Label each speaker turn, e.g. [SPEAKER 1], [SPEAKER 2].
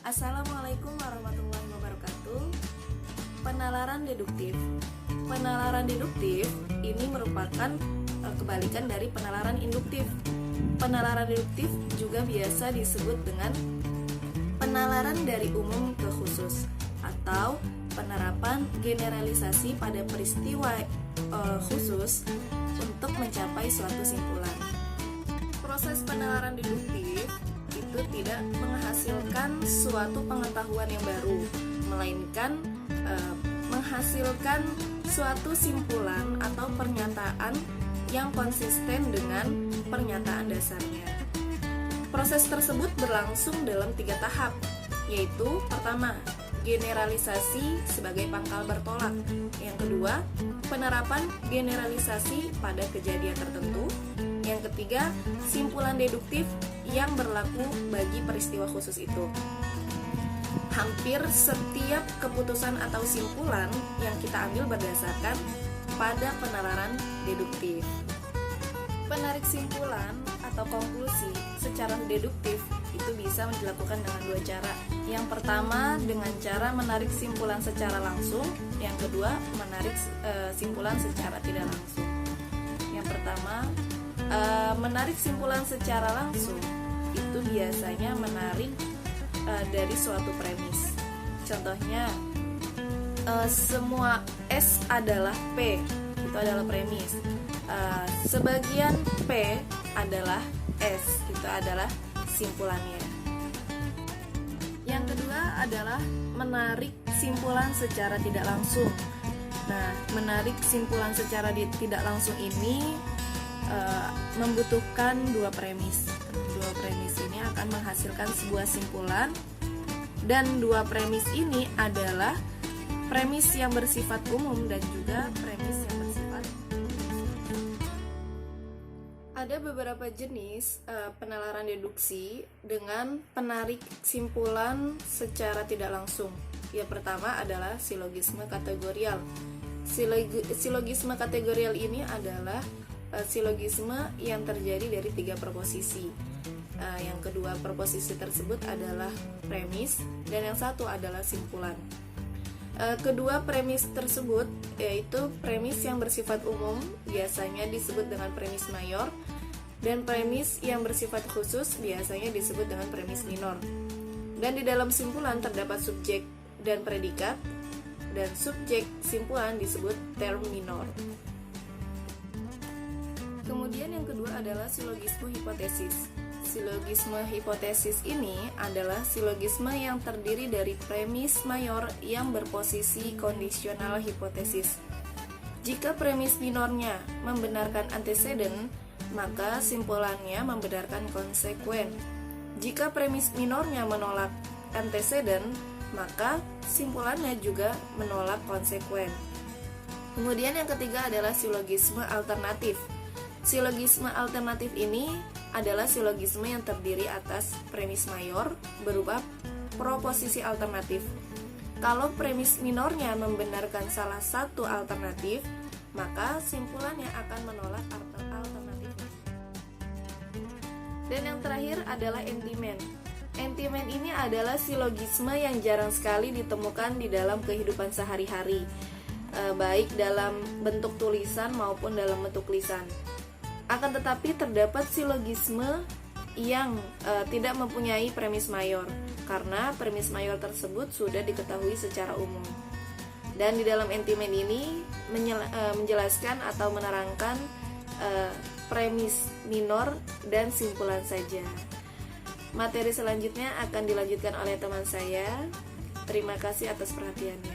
[SPEAKER 1] Assalamualaikum warahmatullahi wabarakatuh. Penalaran deduktif. Penalaran deduktif ini merupakan kebalikan dari penalaran induktif. Penalaran deduktif juga biasa disebut dengan penalaran dari umum ke khusus atau penerapan generalisasi pada peristiwa khusus untuk mencapai suatu simpulan. Proses penalaran deduktif itu tidak menghasilkan suatu pengetahuan yang baru, melainkan menghasilkan suatu simpulan atau pernyataan yang konsisten dengan pernyataan dasarnya. Proses tersebut berlangsung dalam 3 tahap, yaitu pertama, generalisasi sebagai pangkal bertolak. Yang kedua, penerapan generalisasi pada kejadian tertentu. Yang ketiga, simpulan deduktif yang berlaku bagi peristiwa khusus itu. Hampir setiap keputusan atau simpulan yang kita ambil berdasarkan pada penalaran deduktif. Penarik simpulan atau konklusi secara deduktif itu bisa dilakukan dengan 2 cara. Yang pertama dengan cara menarik simpulan secara langsung, yang kedua menarik simpulan secara tidak langsung. Yang pertama, menarik simpulan secara langsung itu biasanya menarik dari suatu premis. Contohnya, semua S adalah P, itu adalah premis. Sebagian P adalah S, itu adalah simpulannya. Yang kedua adalah menarik simpulan secara tidak langsung. Nah, menarik simpulan secara tidak langsung ini membutuhkan 2 premis. 2 premis ini akan menghasilkan sebuah simpulan, dan 2 premis ini adalah premis yang bersifat umum dan juga premis yang bersifat. Ada beberapa jenis penalaran deduksi dengan penarik simpulan secara tidak langsung. Yang pertama adalah silogisme kategorial. Silogisme kategorial ini adalah silogisme yang terjadi dari 3 proposisi. Yang kedua proposisi tersebut adalah premis, dan yang satu adalah simpulan. Kedua premis tersebut yaitu premis yang bersifat umum, biasanya disebut dengan premis mayor, dan premis yang bersifat khusus biasanya disebut dengan premis minor. Dan di dalam simpulan terdapat subjek dan predikat, dan subjek simpulan disebut term minor. Kemudian yang kedua adalah silogisme hipotesis. Silogisme hipotesis ini adalah silogisme yang terdiri dari premis mayor yang berposisi kondisional hipotesis. Jika premis minornya membenarkan antecedent, maka simpulannya membenarkan konsekuen. Jika premis minornya menolak antecedent, maka simpulannya juga menolak konsekuen. Kemudian yang ketiga adalah silogisme alternatif. Silogisme alternatif ini adalah silogisme yang terdiri atas premis mayor berupa proposisi alternatif. Kalau premis minornya membenarkan salah satu alternatif, maka simpulannya akan menolak alternatif. Dan yang terakhir adalah entimen. Entimen ini adalah silogisme yang jarang sekali ditemukan di dalam kehidupan sehari-hari, baik dalam bentuk tulisan maupun dalam bentuk lisan. Akan tetapi terdapat silogisme yang tidak mempunyai premis mayor, karena premis mayor tersebut sudah diketahui secara umum. Dan di dalam entimen ini menjelaskan atau menerangkan premis minor dan simpulan saja. Materi selanjutnya akan dilanjutkan oleh teman saya. Terima kasih atas perhatiannya.